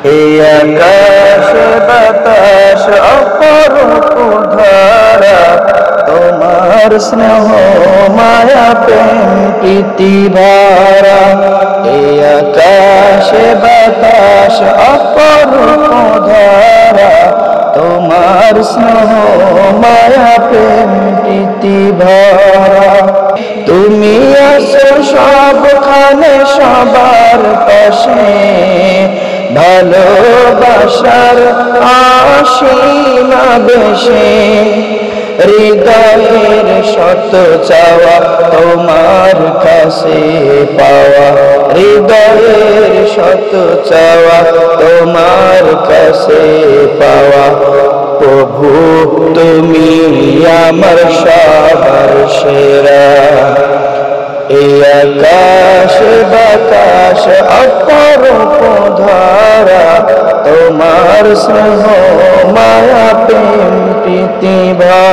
এই আকাশ বাতাস অপরূপ ধারা, তোমার স্নেহ মায়া প্রেম প্রীতি ভরা। এই আকাশ বাতাস অপরূপ ধারা, তোমার স্নেহ মায়া প্রেম প্রীতি ভরা। তুমি আছো সবখানে সবার পাশে, ভালোবাসার অসীম আবেশে। হৃদয়ের শত চাওয়া তোমার কাছে পাওয়া, হৃদয়ের শত চাওয়া তোমার কাছে পাওয়া। প্রভু তুমি আমার সবার সেরা। এই আকাশ বাতাস অপরূপ ধারা, তোমার স্নেহ মায়া প্রেম প্রীতি ভরা।